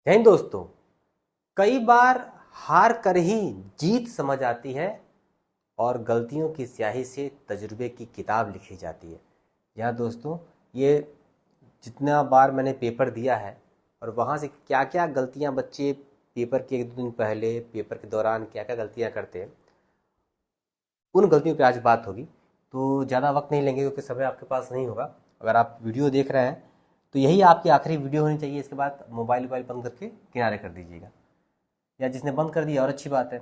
जय हिंद दोस्तों। कई बार हार कर ही जीत समझ आती है और गलतियों की स्याही से तजुर्बे की किताब लिखी जाती है। यहाँ दोस्तों, ये जितना बार मैंने पेपर दिया है और वहाँ से क्या क्या गलतियाँ बच्चे पेपर के एक दो दिन पहले, पेपर के दौरान क्या क्या गलतियाँ करते हैं, उन गलतियों पे आज बात होगी। तो ज़्यादा वक्त नहीं लेंगे क्योंकि समय आपके पास नहीं होगा। अगर आप वीडियो देख रहे हैं तो यही आपकी आखिरी वीडियो होनी चाहिए। इसके बाद मोबाइल बंद करके किनारे कर दीजिएगा, या जिसने बंद कर दिया और अच्छी बात है।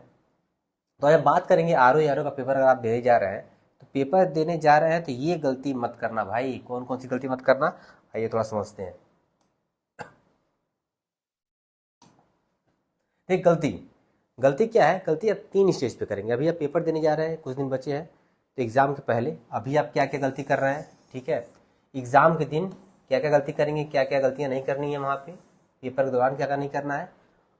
तो आज बात करेंगे आर ओ का पेपर। अगर आप देने जा रहे हैं तो पेपर देने जा रहे हैं तो ये गलती मत करना भाई। कौन कौन सी गलती मत करना, आइए थोड़ा समझते हैं। एक गलती गलती क्या है? गलती आप 3 स्टेज पे करेंगे। अभी आप पेपर देने जा रहे हैं, कुछ दिन बचे हैं तो एग्ज़ाम के पहले अभी आप क्या क्या गलती कर रहे हैं, ठीक है। एग्ज़ाम के दिन क्या क्या गलती करेंगे, क्या क्या गलतियां नहीं करनी है वहाँ पे, पेपर के दौरान क्या क्या नहीं करना है,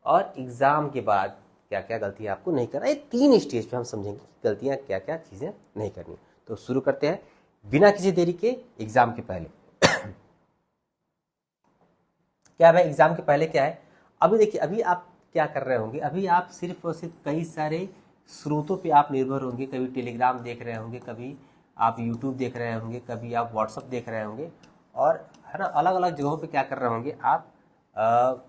और एग्ज़ाम के बाद क्या क्या गलतियाँ आपको नहीं करना है। ये 3 स्टेज पे हम समझेंगे कि गलतियाँ क्या क्या चीज़ें नहीं करनी। तो शुरू करते हैं बिना किसी देरी के। एग्ज़ाम के पहले क्या भाई, एग्ज़ाम के पहले क्या है? अभी देखिए, अभी आप क्या कर रहे होंगे, अभी आप सिर्फ और सिर्फ कई सारे स्रोतों पे आप निर्भर होंगे। कभी टेलीग्राम देख रहे होंगे, कभी आप यूट्यूब देख रहे होंगे, कभी आप व्हाट्सअप देख रहे होंगे, और है ना, अलग अलग जगहों पे क्या कर रहे होंगे आप,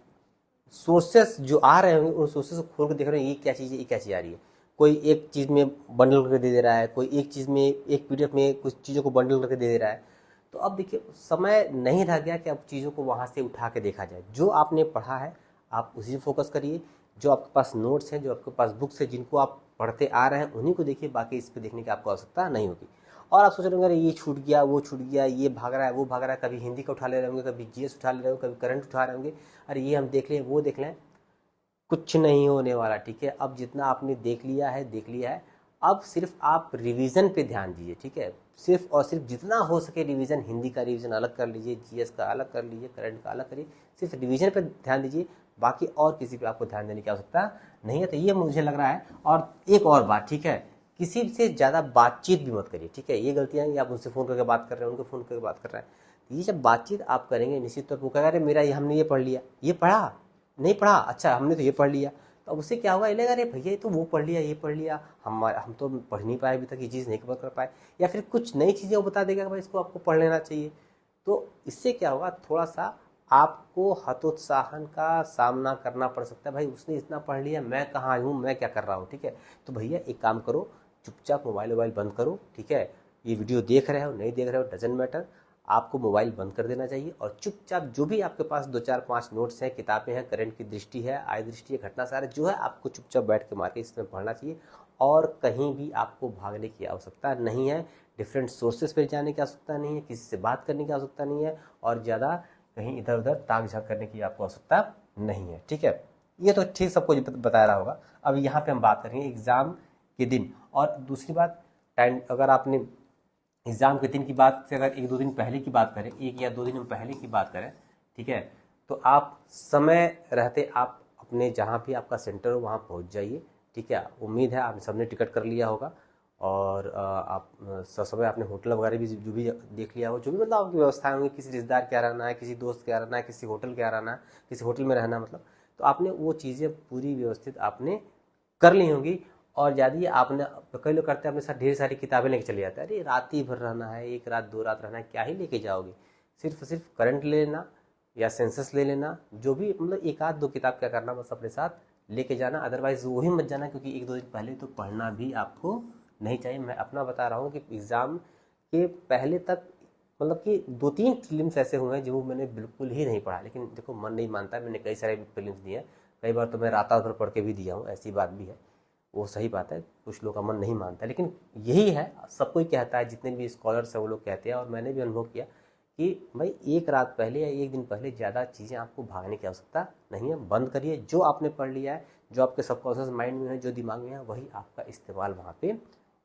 सोर्सेस जो आ रहे होंगे उन सोर्सेस को खोल कर देख रहे हैं, ये क्या चीज़ है, ये क्या चीज़ आ रही है। कोई एक चीज़ में बंडल करके दे रहा है, कोई एक चीज़ में, एक पीडीएफ में कुछ चीज़ों को बंडल करके दे रहा है। तो अब देखिए, समय नहीं रह गया कि अब चीज़ों को वहाँ से उठा के देखा जाए। जो आपने पढ़ा है आप उसी पे फोकस करिए। जो आपके पास नोट्स हैं, जो आपके पास बुक्स हैं, जिनको आप पढ़ते आ रहे हैं, उन्हीं को देखिए। बाकी इस पर देखने की आपको आवश्यकता नहीं होगी। और आप सोच रहे होंगे अरे ये छूट गया, वो छूट गया, ये भाग रहा है, वो भाग रहा है। कभी हिंदी का उठा ले रहे होंगे, कभी जीएस उठा ले रहे होंगे, कभी करंट उठा रहे होंगे, अरे ये हम देख लें, वो देख लें। कुछ नहीं होने वाला, ठीक है। अब जितना आपने देख लिया है, देख लिया है। अब सिर्फ आप रिवीजन पे ध्यान दीजिए, ठीक है। सिर्फ और सिर्फ जितना हो सके रिवीजन, हिंदी का रिवीजन अलग कर लीजिए, जीएस का अलग कर लीजिए, करंट का अलग करिए। सिर्फ रिवीजन पे ध्यान दीजिए, बाकी और किसी पे आपको ध्यान देने की आवश्यकता नहीं है। तो ये मुझे लग रहा है। और एक और बात, ठीक है, किसी से ज़्यादा बातचीत भी मत करिए, ठीक है। ये गलतियाँ हैं, आप उनसे फ़ोन करके बात कर रहे हैं, उनको फ़ोन करके बात कर रहे हैं। ये जब बातचीत आप करेंगे, निश्चित तौर पर वो कहेगा अरे मेरा ये, हमने ये पढ़ लिया, ये पढ़ा नहीं पढ़ा, अच्छा हमने तो ये पढ़ लिया। तो अब उससे क्या होगा, ये लगेगा अरे भैया ये तो वो पढ़ लिया, ये पढ़ लिया, हम तो पढ़ नहीं पाए अभी तक, ये चीज़ नहीं कवर कर पाए। या फिर कुछ नई चीज़ें वो बता देगा कि भाई इसको आपको पढ़ लेना चाहिए। तो इससे क्या होगा, थोड़ा सा आपको हतोत्साहन का सामना करना पड़ सकता है। भाई उसने इतना पढ़ लिया, मैं कहाँ हूँ, मैं क्या कर रहा हूँ, ठीक है। तो भैया एक काम करो, चुपचाप मोबाइल वोबाइल बंद करो, ठीक है। ये वीडियो देख रहे हो नहीं देख रहे हो डजेंट मैटर, आपको मोबाइल बंद कर देना चाहिए। और चुपचाप जो भी आपके पास 2 4 5 नोट्स हैं, किताबें हैं, करंट की दृष्टि है, आय दृष्टि है, घटना सारा जो है, आपको चुपचाप बैठ के मार के इसमें पढ़ना चाहिए। और कहीं भी आपको भागने की आवश्यकता नहीं है, डिफरेंट सोर्सेज पर जाने की आवश्यकता नहीं है, किसी से बात करने की आवश्यकता नहीं है, और ज़्यादा कहीं इधर उधर ताक झाँक करने की आपको आवश्यकता नहीं है, ठीक है। ये तो ठीक सबको बताया रहा होगा। अब यहाँ पे हम बात करेंगे एग्ज़ाम के दिन। और दूसरी बात, टाइम, अगर आपने एग्ज़ाम के दिन की बात से अगर एक दो दिन पहले की बात करें, 1 या 2 दिन पहले की बात करें, ठीक है, तो आप समय रहते आप अपने जहाँ भी आपका सेंटर हो वहाँ पहुँच जाइए, ठीक है। उम्मीद है आप सबने टिकट कर लिया होगा, और आप समय अपने होटल वगैरह भी जो भी देख लिया हो, जो भी मतलब आपकी व्यवस्थाएं होंगी, किसी रिश्तेदार क्या रहना है, किसी दोस्त क्या रहना है, किसी होटल क्या रहना है, किसी होटल में रहना मतलब, तो आपने वो चीज़ें पूरी व्यवस्थित आपने कर ली होंगी। और यदि आपने, कई लोग करते हैं अपने साथ ढेर सारी किताबें लेके चले जाते हैं, अरे रात ही भर रहना है, 1 रात 2 रात रहना है, क्या ही लेके जाओगे। सिर्फ करंट ले लेना या सेंसस ले लेना, जो भी मतलब 1 आध 2 किताब क्या करना, बस अपने साथ लेके जाना। अदरवाइज वही मत जाना, क्योंकि 1 2 दिन पहले तो पढ़ना भी आपको नहीं चाहिए। मैं अपना बता रहा हूँ कि एग्ज़ाम के पहले तक मतलब कि 2 3 फिल्म्स ऐसे हुए हैं जो मैंने बिल्कुल ही नहीं पढ़ा। लेकिन देखो, मन नहीं मानता, मैंने कई सारे फिल्म्स दिए हैं, कई बार तो मैं रात भर पढ़ के भी दिया हूँ, ऐसी बात भी है। वो सही बात है, कुछ लोगों का मन नहीं मानता, लेकिन यही है, सब कोई कहता है, जितने भी स्कॉलर्स हैं वो लोग कहते हैं, और मैंने भी अनुभव किया कि भाई 1 रात पहले या 1 दिन पहले ज़्यादा चीज़ें आपको भागने की आवश्यकता नहीं है। बंद करिए, जो आपने पढ़ लिया है, जो आपके सबकॉन्शियस माइंड में है, जो दिमाग में है, वही आपका इस्तेमाल वहाँ पे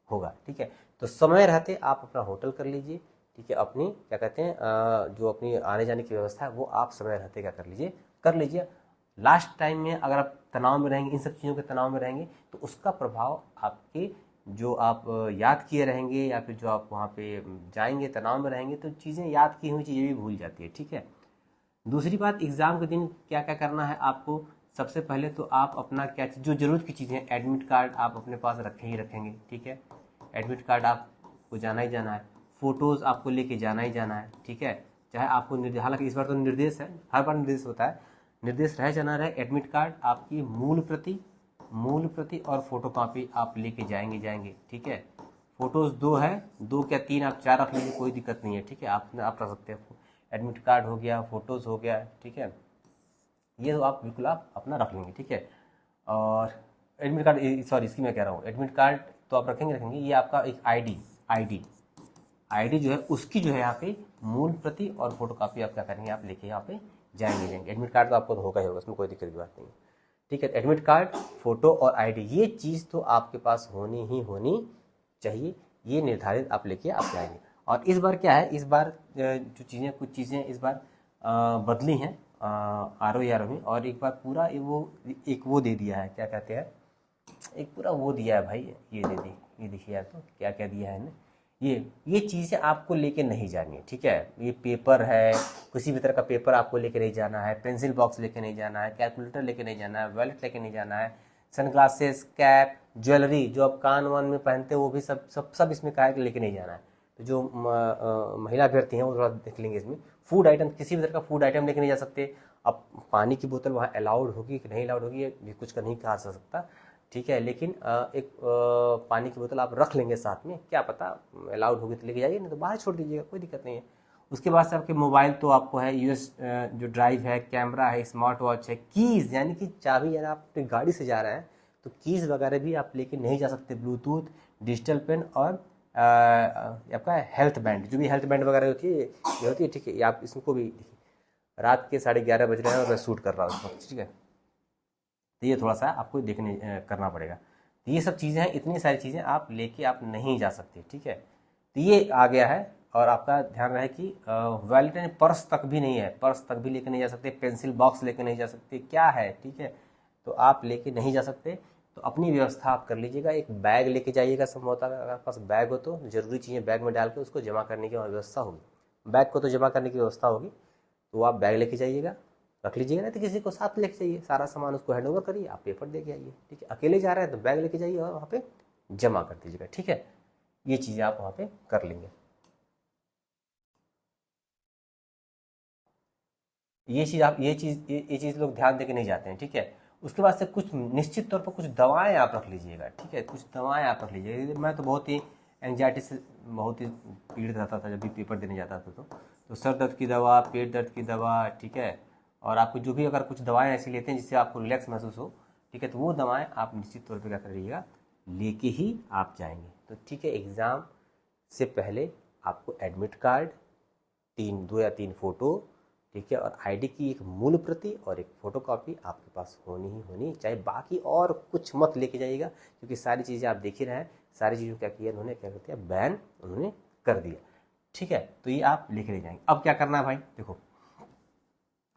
होगा, ठीक है। तो समय रहते आप अपना होटल कर लीजिए, ठीक है। अपनी क्या कहते हैं, जो अपनी आने जाने की व्यवस्था है वो आप समय रहते क्या कर लीजिए। लास्ट टाइम में अगर आप तनाव में रहेंगे, इन सब चीज़ों के तनाव में रहेंगे, तो उसका प्रभाव आपके, जो आप याद किए रहेंगे, या फिर जो आप वहाँ पे जाएंगे तनाव में रहेंगे, तो चीज़ें, याद की हुई चीज़ें भी भूल जाती है, ठीक है। दूसरी बात, एग्ज़ाम के दिन क्या क्या करना है आपको, सबसे पहले तो आप अपना क्या जो ज़रूरत की चीज़ें, एडमिट कार्ड आप अपने पास रखे ही रखेंगे, ठीक है। एडमिट कार्ड आपको जाना ही जाना है, फ़ोटोज़ आपको लेके जाना ही जाना है, ठीक है। चाहे आपको हालांकि इस बार तो निर्देश है, हर बार निर्देश होता है, निर्देश रहे जाना रहे, एडमिट कार्ड आपकी मूल प्रति और फोटोकॉपी आप लेके जाएंगे, ठीक है। फ़ोटोज़ 2 है, 2 क्या 3 आप 4 रख लीजिए, कोई दिक्कत नहीं है, ठीक है। आप रख सकते हैं, एडमिट कार्ड हो गया, फ़ोटोज़ हो गया, ठीक है। ये तो आप बिल्कुल आप अपना रख लेंगे, ठीक है। और एडमिट कार्ड, सॉरी इसकी मैं कह रहा हूँ, एडमिट कार्ड तो आप रखेंगे। ये आपका एक आईडी जो है उसकी जो है यहाँ पे मूल प्रति और फोटोकॉपी आप क्या करेंगे, आप लेके यहाँ पे जाएंगे। एडमिट कार्ड तो आपको होगा ही होगा, उसमें कोई दिक्कत की बात नहीं है, ठीक है। एडमिट कार्ड, फोटो और आईडी, ये चीज़ तो आपके पास होनी ही होनी चाहिए, ये निर्धारित आप लेके आप जाएंगे। और इस बार क्या है, इस बार जो चीज़ें, कुछ चीज़ें इस बार बदली हैं RO में, और एक बार पूरा एक वो दे दिया है, क्या कहते हैं, एक पूरा वो दिया है भाई, ये दे दी, ये देखिए यार, तो क्या क्या दिया है ना, ये चीज़ें आपको लेके नहीं जानी है, ठीक है। ये पेपर है, किसी भी तरह का पेपर आपको लेके नहीं जाना है, पेंसिल बॉक्स लेके नहीं जाना है, कैलकुलेटर लेके नहीं जाना है, वॉलेट लेके नहीं जाना है, सनग्लासेस, कैप, ज्वेलरी जो आप कान वान में पहनते हैं वो भी सब इसमें का लेके नहीं जाना है। तो जो महिला अभ्यर्थी हैं वो थोड़ा देख लेंगे इसमें। फूड आइटम, किसी भी तरह का फूड आइटम लेके नहीं जा सकते। अब पानी की बोतल वहाँ अलाउड होगी कि नहीं अलाउड होगी, ये भी कुछ का नहीं कहा जा सकता, ठीक है। लेकिन एक पानी की बोतल आप रख लेंगे साथ में, क्या पता अलाउड होगी तो लेके जाइए, नहीं तो बाहर छोड़ दीजिएगा, कोई दिक्कत नहीं है। उसके बाद से आपके मोबाइल तो आपको है, यूएस जो ड्राइव है, कैमरा है, स्मार्ट वॉच है, कीज़ यानी कि चाबी, यानी आप अपनी गाड़ी से जा रहे हैं तो कीज़ वगैरह भी आप लेके नहीं जा सकते। ब्लूटूथ, डिजिटल पेन और आपका हेल्थ बैंड, जो भी हेल्थ बैंड वगैरह होती है ये होती है, ठीक है। ये आप इसको भी देखिए, रात के 11:30 बज रहे हैं और मैं शूट कर रहा हूँ इस वक्त, ठीक है। तो ये थोड़ा सा आपको देखने करना पड़ेगा। तो ये सब चीज़ें हैं, इतनी सारी चीज़ें आप लेके आप नहीं जा सकते, ठीक है। तो ये आ गया है। और आपका ध्यान रहे कि वैलेट यानी पर्स तक भी नहीं है, पर्स तक भी लेके नहीं जा सकते, पेंसिल बॉक्स लेके नहीं जा सकते, क्या है, ठीक है। तो आप लेके नहीं जा सकते, तो अपनी व्यवस्था आप कर लीजिएगा। एक बैग लेके जाइएगा, संभवतः अगर आपके पास बैग हो तो ज़रूरी चीज़ें बैग में डाल के उसको जमा करने की व्यवस्था होगी। बैग को तो जमा करने की व्यवस्था होगी, तो आप बैग लेके जाइएगा, रख लीजिएगा। नहीं तो किसी को साथ लेके जाइए, सारा सामान उसको हैंड ओवर करिए, आप पेपर दे के आइए, ठीक है। अकेले जा रहे हैं तो बैग लेके जाइए और वहाँ पे जमा कर दीजिएगा, ठीक है। ये चीज़ें आप वहाँ पे कर लेंगे। ये चीज़ लोग ध्यान देके नहीं जाते हैं, ठीक है। उसके बाद से कुछ निश्चित तौर पर कुछ दवाएं आप रख लीजिएगा, ठीक है। कुछ दवाएं आप रख लीजिएगा। मैं तो बहुत ही एंजाइटी से बहुत ही पीड़ित रहता था जब भी पेपर देने जाता था, तो सर दर्द की दवा, पेट दर्द की दवा, ठीक है। और आपको जो भी अगर कुछ दवाएं ऐसी लेते हैं जिससे आपको रिलैक्स महसूस हो, ठीक है, तो वो दवाएं आप निश्चित तौर पर क्या करिएगा, लेके ही आप जाएंगे, तो ठीक है। एग्ज़ाम से पहले आपको एडमिट कार्ड, 2 या 3 फ़ोटो, ठीक है, और आईडी की एक मूल प्रति और एक फ़ोटोकॉपी आपके पास होनी ही होनी चाहिए। बाकी और कुछ मत लेके जाइएगा, क्योंकि सारी चीज़ें आप देख ही रहे हैं, सारी चीज़ों क्या किया उन्होंने, क्या कहते हैं, बैन उन्होंने कर दिया, ठीक है। तो ये आप लेके नहीं जाएंगे। अब क्या करना है भाई, देखो,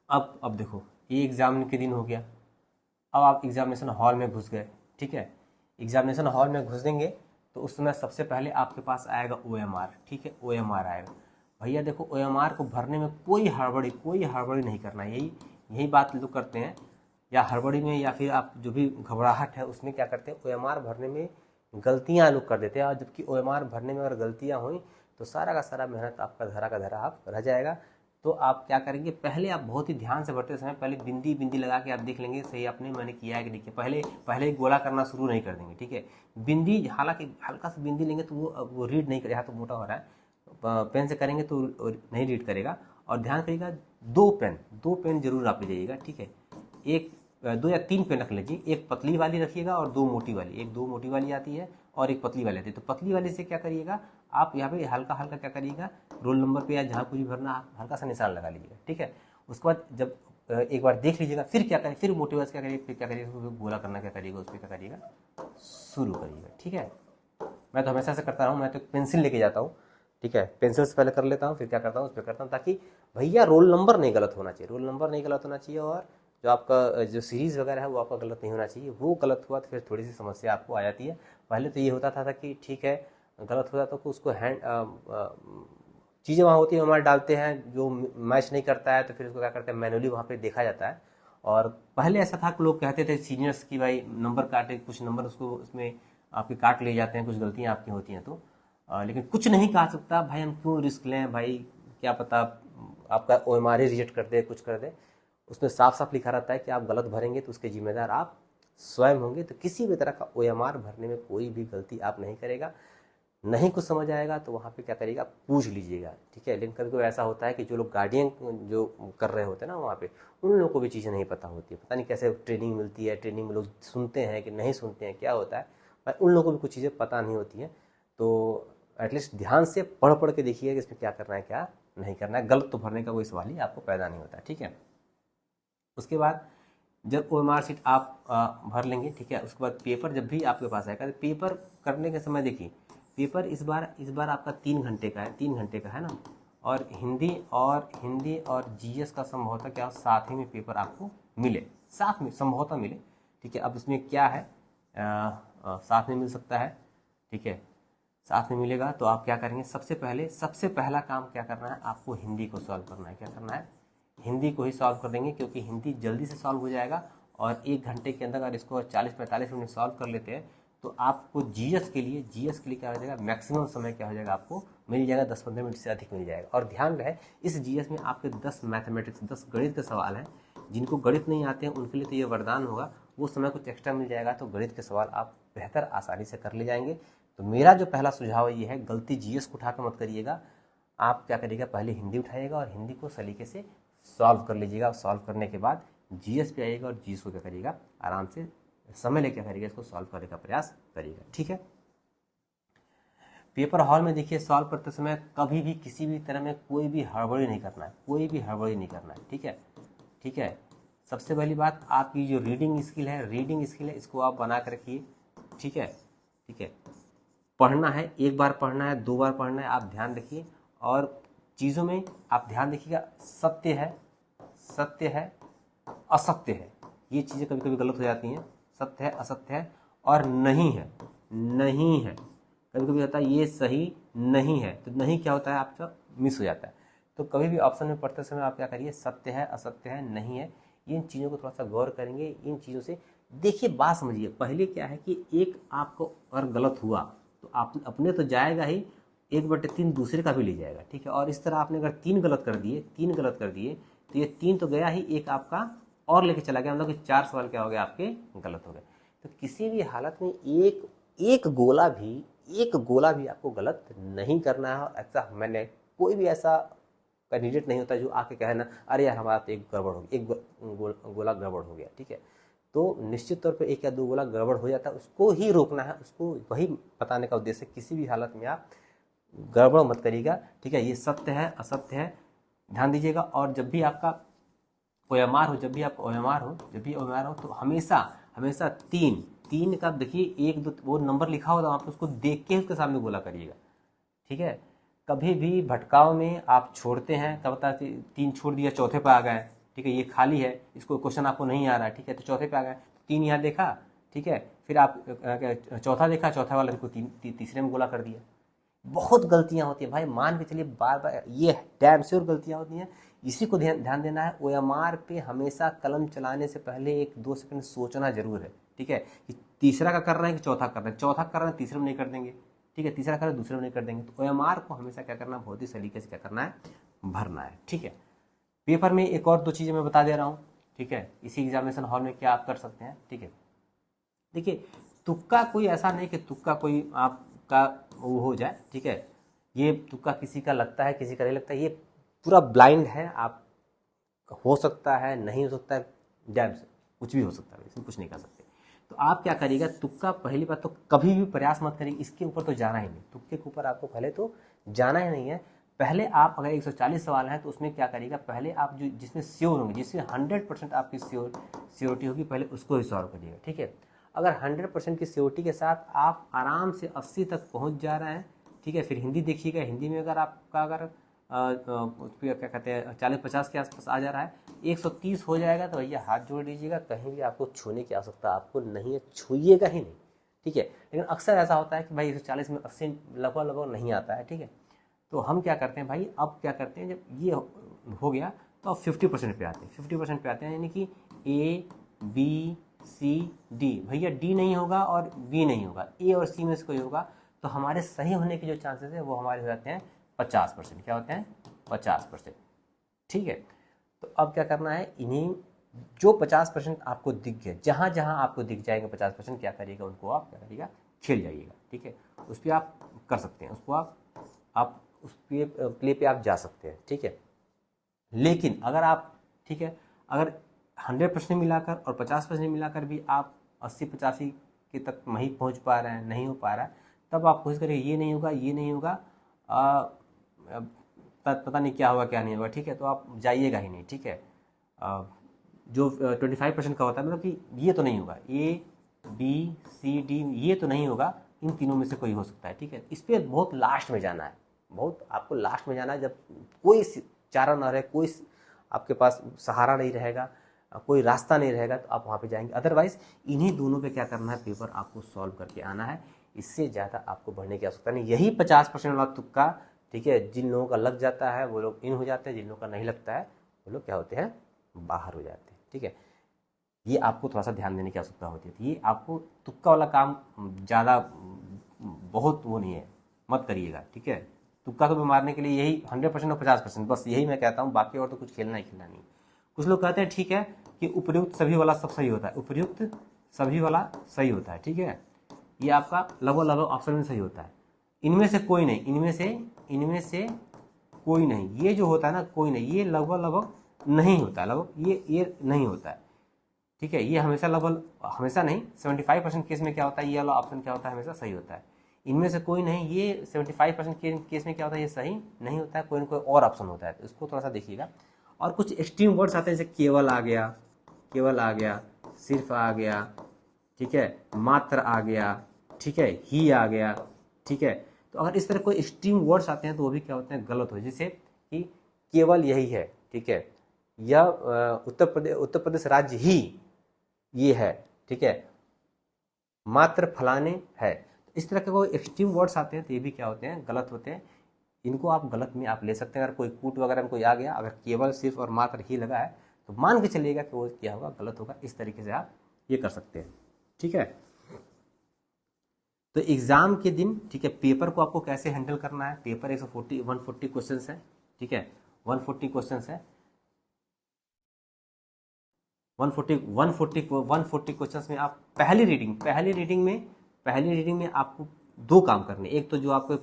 अब देखो, ये एग्ज़ाम के दिन हो गया। अब आप एग्जामिनेशन हॉल में घुस गए, ठीक है। एग्जामिनेशन हॉल में घुसेंगे तो उस समय सबसे पहले आपके पास आएगा OMR, ठीक है। OMR आएगा। भैया देखो, OMR को भरने में कोई हड़बड़ी नहीं करना, यही बात लोग करते हैं, या हड़बड़ी में या फिर आप जो भी घबराहट है उसमें क्या करते हैं, OMR भरने में गलतियां लोग कर देते हैं। और जबकि OMR भरने में अगर गलतियां हुई तो सारा का सारा मेहनत आपका धरा का धरा आप रह जाएगा। तो आप क्या करेंगे, पहले आप बहुत ही ध्यान से भरते समय पहले बिंदी लगा के आप देख लेंगे सही आपने मैंने किया है कि नहीं किया। पहले गोला करना शुरू नहीं कर देंगे, ठीक है। बिंदी, हालांकि हल्का सा बिंदी लेंगे तो वो रीड नहीं करेगा, तो मोटा हो रहा है, पेन से करेंगे तो नहीं रीड करेगा। और ध्यान करिएगा, 2 पेन जरूर आप ले जाइएगा, ठीक है। 2 या 3 पेन रख लीजिए, एक पतली वाली रखिएगा और 2 मोटी वाली, एक 2 मोटी वाली आती है और एक पतली वाली आती है। तो पतली वाली से क्या करिएगा, आप यहाँ पे हल्का हल्का क्या करिएगा, रोल नंबर पे या जहाँ कुछ भी भरना आप हल्का सा निशान लगा लीजिएगा, ठीक है। उसके बाद जब एक बार देख लीजिएगा, फिर क्या करें, फिर मोटी वाली से क्या करिए, फिर क्या करिएगा, गोला करना क्या करिएगा, उस पर क्या करिएगा, शुरू करिएगा, ठीक है। मैं तो हमेशा से करता हूँ, मैं तो पेंसिल लेके जाता हूँ, ठीक है। पेंसिल से पहले कर लेता हूँ, फिर क्या करता हूँ, उस पर करता हूँ, ताकि भैया रोल नंबर नहीं गलत होना चाहिए, रोल नंबर नहीं गलत होना चाहिए। और जो आपका जो सीरीज़ वगैरह है वो आपका गलत नहीं होना चाहिए। वो गलत हुआ तो फिर थोड़ी सी समस्या आपको आ जाती है। पहले तो ये होता था कि ठीक है, गलत होता तो उसको चीज़ें वहाँ होती है, OMR डालते हैं, जो मैच नहीं करता है तो फिर उसको क्या करते हैं, मैनुअली वहाँ पे देखा जाता है। और पहले ऐसा था कि लोग कहते थे सीनियर्स की भाई नंबर काटे, कुछ नंबर उसको उसमें आपके काट लिए जाते हैं, कुछ गलतियाँ आपकी होती हैं तो लेकिन कुछ नहीं कहा सकता भाई, हम क्यों रिस्क लें भाई, क्या पता आपका OMR ही रिजेक्ट कर दे, कुछ कर दे। उसमें साफ साफ लिखा रहता है कि आप गलत भरेंगे तो उसके जिम्मेदार आप स्वयं होंगे। तो किसी भी तरह का OMR भरने में कोई भी गलती आप नहीं करेगा। नहीं कुछ समझ आएगा तो वहाँ पे क्या करिएगा, पूछ लीजिएगा, ठीक है। लेकिन कभी कभी ऐसा होता है कि जो लोग गार्डियन जो कर रहे होते हैं ना वहाँ पे, उन लोगों को भी चीज़ें नहीं पता होती है, पता नहीं कैसे ट्रेनिंग मिलती है, ट्रेनिंग में लोग सुनते हैं कि नहीं सुनते हैं, क्या होता है, पर उन लोगों को भी कुछ चीज़ें पता नहीं होती हैं। तो एटलीस्ट ध्यान से पढ़ पढ़ के देखिए कि इसमें क्या करना है क्या नहीं करना है। गलत तो भरने का कोई सवाल ही आपको पैदा नहीं होता है, ठीक है। उसके बाद जब OMR शीट आप भर लेंगे, ठीक है, उसके बाद पेपर जब भी आपके पास आएगा, तो पेपर करने के समय देखिए, पेपर इस बार आपका 3 घंटे का है, 3 घंटे का है ना। और हिंदी और GS का संभवतः क्या साथ ही में पेपर आपको मिले, साथ में संभवतः मिले, ठीक है। अब इसमें क्या है, साथ में मिल सकता है, ठीक है, साथ में मिलेगा तो आप क्या करेंगे, सबसे पहला काम क्या करना है, आपको हिंदी को सॉल्व करना है। क्या करना है, हिंदी को ही सॉल्व कर देंगे, क्योंकि हिंदी जल्दी से सॉल्व हो जाएगा। और 1 घंटे के अंदर अगर इसको 40-45 मिनट सॉल्व कर लेते हैं तो आपको GS के लिए क्या हो जाएगा, मैक्सिमम समय क्या हो जाएगा, आपको मिल जाएगा 10-15 मिनट से अधिक मिल जाएगा। और ध्यान रहे, इस GS में आपके 10 मैथमेटिक्स 10 गणित के सवाल हैं। जिनको गणित नहीं आते हैं उनके लिए तो ये वरदान होगा, वो समय कुछ एक्स्ट्रा मिल जाएगा तो गणित के सवाल आप बेहतर आसानी से कर ले जाएंगे। तो मेरा जो पहला सुझाव ये है, गलती GS को उठाकर मत करिएगा। आप क्या करिएगा, पहले हिंदी उठाइएगा और हिंदी को सलीके से सॉल्व कर लीजिएगा। सॉल्व करने के बाद GS पे आइएगा और GS को क्या करिएगा, आराम से समय लेकर करिएगा, इसको सॉल्व करने का प्रयास करिएगा, ठीक है। पेपर हॉल में देखिए, सॉल्व करते समय कभी भी किसी भी तरह में कोई भी हड़बड़ी नहीं करना है, कोई भी हड़बड़ी नहीं करना है, ठीक है, ठीक है। सबसे पहली बात, आपकी जो रीडिंग स्किल है, इसको आप बना कर रखिए, ठीक है, ठीक है। पढ़ना है, 1 बार पढ़ना है, 2 बार पढ़ना है, आप ध्यान रखिए। और चीज़ों में आप ध्यान रखिएगा, सत्य है, असत्य है, ये चीज़ें कभी कभी गलत हो जाती हैं। सत्य है, असत्य है, और नहीं है। कभी कभी होता है ये सही नहीं है, तो नहीं क्या होता है, आपका मिस हो जाता है। तो कभी भी ऑप्शन में पढ़ते समय आप क्या करिए, सत्य है, असत्य है, नहीं है, इन चीज़ों को थोड़ा सा गौर करेंगे। इन चीज़ों से देखिए, बात समझिए। पहले क्या है कि एक आपको अगर गलत हुआ तो आप अपने तो जाएगा ही, 1/3 दूसरे का भी ले जाएगा, ठीक है। और इस तरह आपने अगर 3 गलत कर दिए तो ये 3 तो गया ही, एक आपका और लेके चला गया, मतलब कि 4 सवाल क्या हो गए, आपके गलत हो गए। तो किसी भी हालत में एक गोला भी आपको गलत नहीं करना है। और ऐसा मैंने कोई भी ऐसा कैंडिडेट नहीं होता जो आके कहे ना, अरे यार हमारा तो एक गड़बड़ हो गया, एक गोला गड़बड़ हो गया, ठीक है। तो निश्चित तौर पे 1 या 2 गोला गड़बड़ हो जाता है, उसको ही रोकना है, उसको वही बताने का उद्देश्य। किसी भी हालत में आप गड़बड़ मत करिएगा, ठीक है। ये सत्य है, असत्य है, ध्यान दीजिएगा। और जब भी आपका OMR हो, तो हमेशा 3 का देखिए, 1 2 वो नंबर लिखा होगा, आप उसको देख के उसके सामने गोला करिएगा, ठीक है। कभी भी भटकाव में आप छोड़ते हैं, कब बता 3 छोड़ दिया, चौथे पे आ गए, ठीक है, ये खाली है, इसको क्वेश्चन आपको नहीं आ रहा है, ठीक है, तो चौथे पे आ गए, 3 यहाँ देखा, ठीक है, फिर आप चौथा देखा, चौथा वाले को तीसरे में गोला कर दिया। बहुत गलतियां होती हैं भाई, मान के चलिए, बार बार ये डैम श्योर गलतियां होती हैं। इसी को ध्यान देना है। OMR पे हमेशा कलम चलाने से पहले 1-2 सेकंड सोचना जरूर है, ठीक है, कि तीसरा का कर रहे हैं कि चौथा कर रहे हैं। चौथा कर रहे हैं, तीसरे में नहीं कर देंगे, ठीक है, तीसरा कर रहे हैं, दूसरे में नहीं कर देंगे। तो OMR को हमेशा क्या करना, बहुत ही सलीके से क्या करना है, भरना है, ठीक है। पेपर में एक और 2 चीज़ें मैं बता दे रहा हूँ, ठीक है, इसी एग्जामिनेशन हॉल में क्या आप कर सकते हैं, ठीक है। देखिए, तुक्का कोई ऐसा नहीं कि तुक्का कोई आपका वो हो जाए, ठीक है। ये तुक्का किसी का लगता है, किसी का नहीं लगता है, ये पूरा ब्लाइंड है। आप हो सकता है, नहीं हो सकता है, डैम से कुछ भी हो सकता है, इसमें कुछ नहीं कर सकते। तो आप क्या करिएगा, तुक्का पहली बात तो कभी भी प्रयास मत करिए, इसके ऊपर तो जाना ही नहीं, तुक्के के ऊपर आपको पहले तो जाना ही नहीं है। पहले आप अगर 140 सवाल हैं तो उसमें क्या करिएगा, पहले आप जो जिसमें श्योर होंगे, जिसमें 100% आपकी श्योरिटी होगी, पहले उसको ही सॉल्व करिएगा, ठीक है। अगर 100% की श्योरिटी के साथ आप आराम से 80 तक पहुंच जा रहे हैं, ठीक है, फिर हिंदी देखिएगा। हिंदी में अगर आपका अगर क्या कहते हैं 40-50 के आसपास आ जा रहा है, 130 हो जाएगा तो भैया हाथ जोड़ लीजिएगा, कहीं भी आपको छूने की आवश्यकता आपको नहीं है, छूइएगा ही नहीं, ठीक है। लेकिन अक्सर ऐसा होता है कि भाई 140 में 80 लगभग नहीं आता है, ठीक है। तो हम क्या करते हैं भाई, अब क्या करते हैं, जब ये हो गया तो अब 50% पे आते हैं, 50% पे आते हैं, यानी कि ए बी सी डी। भैया डी नहीं होगा और बी नहीं होगा, ए और सी में से कोई होगा, तो हमारे सही होने के जो चांसेस है वो हमारे हो जाते हैं 50%। क्या होते हैं? 50%। ठीक है, तो अब क्या करना है, इन्हीं जो 50% आपको दिख गए, जहाँ जहाँ आपको दिख जाएंगे 50%, क्या करिएगा, उनको आप क्या करिएगा, खेल जाइएगा। ठीक है, उस पर आप कर सकते हैं, उसको आप उस प्ले पे आप जा सकते हैं। ठीक है, लेकिन अगर आप, ठीक है, अगर 100% मिलाकर और 50% मिलाकर भी आप 80-85 के तक नहीं पहुंच पा रहे हैं, नहीं हो पा रहा है, तब आप कोशिश करिए ये नहीं होगा, ये नहीं होगा, पता नहीं क्या होगा क्या नहीं होगा। ठीक है, तो आप जाइएगा ही नहीं। ठीक है, जो 25% का होता है, मतलब कि ये तो नहीं होगा, ए बी सी डी ये तो नहीं होगा, इन तीनों में से कोई हो सकता है। ठीक है, इस पर बहुत लास्ट में जाना है, बहुत आपको लास्ट में जाना है, जब कोई चारा ना रहे, कोई आपके पास सहारा नहीं रहेगा, कोई रास्ता नहीं रहेगा, तो आप वहाँ पे जाएंगे। अदरवाइज इन्हीं दोनों पे क्या करना है, पेपर आपको सॉल्व करके आना है, इससे ज़्यादा आपको बढ़ने की आवश्यकता नहीं। यही 50% वाला तुक्का, ठीक है, जिन लोगों का लग जाता है वो लोग इन हो जाते हैं, जिन लोगों का नहीं लगता है वो लोग क्या होते हैं, बाहर हो जाते हैं। ठीक है, ये आपको थोड़ा सा ध्यान देने की आवश्यकता होती है। ये आपको तुक्का वाला काम ज़्यादा बहुत वो नहीं है, मत करिएगा। ठीक है, तुक्का तो मारने के लिए यही 100% और 50%, बस यही मैं कहता हूँ, बाकी और तो कुछ खेलना ही खेलना नहीं। कुछ लोग कहते हैं ठीक है कि उपयुक्त सभी वाला सब सही होता है, उपयुक्त सभी वाला सही होता है। ठीक है, ये आपका लगभग ऑप्शन में सही होता है, इनमें से कोई नहीं, इनमें से कोई नहीं, ये जो होता है ना, कोई नहीं, ये लगभग नहीं होता है, लगभग ये नहीं होता है। ठीक है, ये हमेशा लगभग, हमेशा नहीं, 75% केस में क्या होता है, ये वाला ऑप्शन क्या होता है, हमेशा सही होता है। इनमें से कोई नहीं, ये 75% केस में क्या होता है, ये सही नहीं होता है, कोई ना कोई और ऑप्शन होता है, तो इसको थोड़ा सा देखिएगा। और कुछ एक्सट्रीम वर्ड्स आते हैं, जैसे केवल आ गया, सिर्फ आ गया, ठीक है, मात्र आ गया, ठीक है, ही आ गया। ठीक है, तो अगर इस तरह कोई एक्सट्रीम वर्ड्स आते हैं तो वो भी क्या होते हैं, गलत हो, जैसे कि केवल यही है, ठीक है, या उत्तर प्रदेश राज्य ही ये है, ठीक है, मात्र फलाने है। इस तरह के कोई एक्सट्रीम वर्ड्स आते हैं तो ये भी क्या होते हैं, गलत होते हैं। इनको आप गलत में आप ले सकते हैं। अगर कोई कूट वगैरह में कोई आ गया, अगर केवल सिर्फ और मात्र ही लगा है, तो मान के चलिएगा कि वो क्या होगा, गलत होगा। इस तरीके से आप ये कर सकते हैं। ठीक है, तो एग्जाम के दिन, ठीक है, पेपर को आपको कैसे हैंडल करना है। पेपर 140 क्वेश्चन है। ठीक है, 140 क्वेश्चन है, 140 क्वेश्चन में आप पहली रीडिंग में आपको दो काम करने, एक तो जो आपको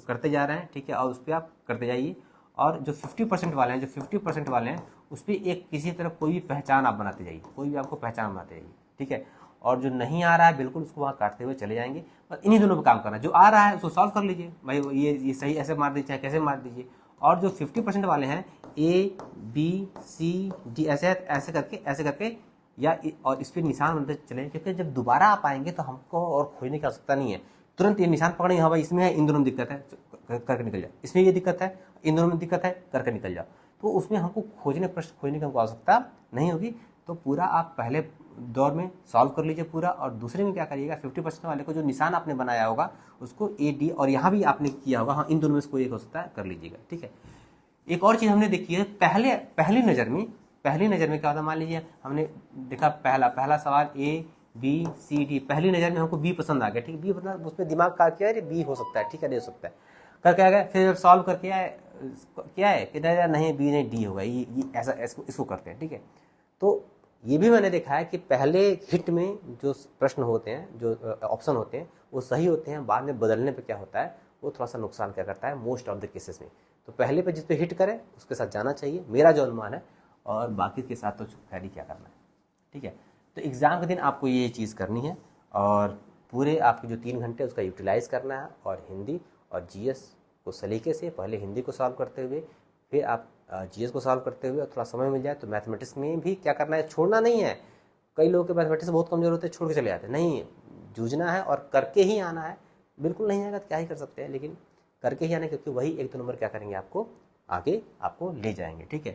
करते जा रहे हैं, ठीक है, और उस पर आप करते जाइए, और जो 50% वाले हैं उस पर एक किसी तरह कोई भी पहचान आप बनाते जाइए, कोई भी आपको पहचान बनाते जाइए। ठीक है, और जो नहीं आ रहा है बिल्कुल उसको वहाँ काटते हुए चले जाएंगे। बस इन्हीं दोनों पर काम करना है। जो आ रहा है उसको सॉल्व कर लीजिए, भाई ये सही ऐसे मार दीजिए, चाहे कैसे मार दीजिए। और जो 50% वाले हैं, ए बी सी डी ऐसे करके या और इस पर निशान बनते चले, क्योंकि जब दोबारा आप आएंगे तो हमको और खोजने की आवश्यकता नहीं है। तुरंत ये निशान पकड़ेंगे, हाँ भाई इसमें है, इन दोनों में दिक्कत है, करके निकल जाओ, इसमें ये दिक्कत है, इन दोनों में दिक्कत है, करके निकल जाओ। तो उसमें हमको प्रश्न खोजने की हमको आवश्यकता नहीं होगी। तो पूरा आप पहले दौर में सॉल्व कर लीजिए पूरा, और दूसरे में क्या करिएगा, 50% वाले को जो निशान आपने बनाया होगा उसको ए डी, और यहाँ भी आपने किया होगा, हाँ इन दोनों में से कोई एक हो सकता है, कर लीजिएगा। ठीक है, एक और चीज़ हमने देखी है, पहली नज़र में क्या होता है, मान लीजिए हमने देखा पहला सवाल ए बी सी डी, पहली नज़र में हमको बी पसंद आ गया। ठीक है, बी पसंद, उसमें दिमाग का क्या है, बी हो सकता है, ठीक है, नहीं हो सकता है, करके आ गया। फिर सॉल्व करके आए, क्या है कि नहीं बी नहीं डी होगा, ये ऐसा इसको करते हैं। ठीक है, तो ये भी मैंने देखा है कि पहले हिट में जो प्रश्न होते हैं, जो ऑप्शन होते हैं, वो सही होते हैं, बाद में बदलने पे क्या होता है, वो थोड़ा सा नुकसान क्या करता है, मोस्ट ऑफ द केसेस में। तो पहले पे जिस पे हिट करे उसके साथ जाना चाहिए, मेरा जो अनुमान है, और बाकी के साथ तो खैर ही क्या करना है। ठीक है, तो एग्ज़ाम के दिन आपको ये चीज़ करनी है, और पूरे आपके जो 3 घंटे उसका यूटिलाइज़ करना है, और हिंदी और जीएस को सलीके से पहले हिंदी को सॉल्व करते हुए, फिर आप जीएस को सॉल्व करते हुए, और थोड़ा समय मिल जाए तो मैथमेटिक्स में भी क्या करना है, छोड़ना नहीं है। कई लोगों के मैथमेटिक्स बहुत कमज़ोर होते हैं, छोड़ के चले जाते हैं, नहीं, जूझना है और करके ही आना है। बिल्कुल नहीं आएगा तो क्या ही कर सकते हैं, लेकिन करके ही आना है, क्योंकि वही 1-2 नंबर क्या करेंगे, आपको आगे आपको ले जाएंगे। ठीक है,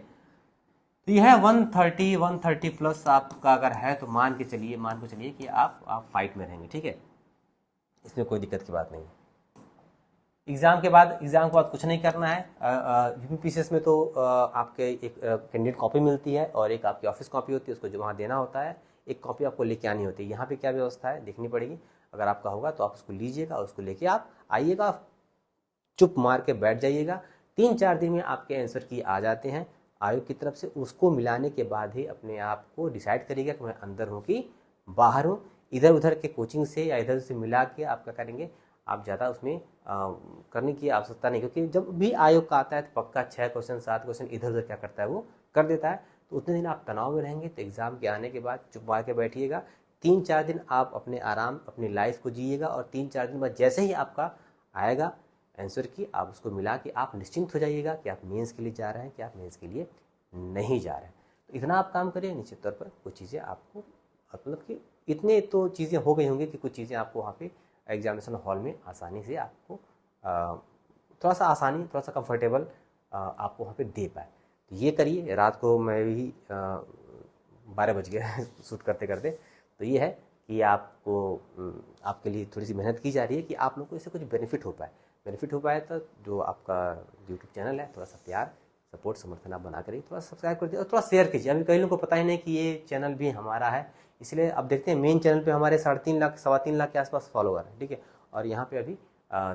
तो यह है 130 प्लस आपका अगर है तो मान के चलिए कि आप फाइट में रहेंगे। ठीक है, इसमें कोई दिक्कत की बात नहीं है। एग्ज़ाम के बाद कुछ नहीं करना है। यूपीपीसीएस में तो आपके एक कैंडिडेट कॉपी मिलती है और एक आपकी ऑफिस कॉपी होती है, उसको जो वहाँ देना होता है, एक कॉपी आपको लेके आनी होती है। यहाँ पे क्या व्यवस्था है देखनी पड़ेगी, अगर आपका होगा तो आप उसको लीजिएगा और उसको लेके आप आइएगा, चुप मार के बैठ जाइएगा। 3-4 दिन में आपके आंसर की आ जाते हैं आयोग की तरफ से। उसको मिलाने के बाद ही अपने आप को डिसाइड करिएगा कि मैं अंदर हूँ कि बाहर हूँ। इधर उधर के कोचिंग से या इधर से मिला के आप क्या करेंगे, आप ज़्यादा उसमें करने की आवश्यकता नहीं, क्योंकि जब भी आयोग का आता है तो पक्का 6 क्वेश्चन 7 क्वेश्चन इधर उधर क्या करता है वो कर देता है। तो उतने दिन आप तनाव में रहेंगे, तो एग्ज़ाम के आने के बाद चुप मार के बैठिएगा। 3-4 दिन आप अपने आराम अपनी लाइफ को जिएगा और 3-4 दिन बाद जैसे ही आपका आएगा आंसर की, आप उसको मिला के आप निश्चिंत हो जाइएगा कि आप मेंस के लिए जा रहे हैं कि आप मेंस के लिए नहीं जा रहे हैं। तो इतना आप काम करिए, निश्चित तौर पर कुछ चीज़ें आपको मतलब कि इतने तो चीज़ें हो गई होंगी कि कुछ चीज़ें आपको वहाँ पे एग्जामिनेशन हॉल में आसानी से आपको थोड़ा सा आसानी, थोड़ा सा कंफर्टेबल आपको वहाँ पे दे पाए। तो ये करिए। रात को मैं भी 12 बज गए शूट करते करते। तो ये है कि आपको आपके लिए थोड़ी सी मेहनत की जा रही है कि आप लोग को इससे कुछ बेनिफिट हो पाए। तो जो आपका यूट्यूब चैनल है, थोड़ा सा प्यार सपोर्ट समर्थन आप बना करिए, थोड़ा सब्सक्राइब कर दिए और थोड़ा शेयर कीजिए। अभी कई लोगों को पता ही नहीं कि ये चैनल भी हमारा है, इसलिए अब देखते हैं मेन चैनल पे हमारे 3.5 लाख 3.25 लाख के आसपास फॉलोअर है, ठीक है। और यहाँ पे अभी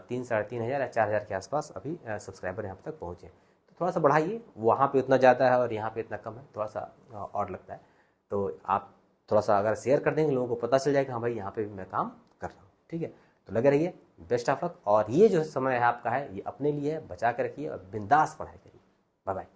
3-3.5 हज़ार या 4 हज़ार के आसपास अभी सब्सक्राइबर यहाँ तक पहुँचे। तो थोड़ा सा बढ़ाइए, वहाँ पे उतना ज़्यादा है और यहाँ पे इतना कम है, थोड़ा सा और लगता है। तो आप थोड़ा सा अगर शेयर कर देंगे, लोगों को पता चल जाएगा हाँ भाई यहाँ पे भी मैं काम कर रहा हूँ, ठीक है। तो लगे रहिए, बेस्ट ऑफ लक। और ये जो समय है आपका है, ये अपने लिए है, बचा के रखिए और बिंदास पढ़ाई करिए। Bye bye.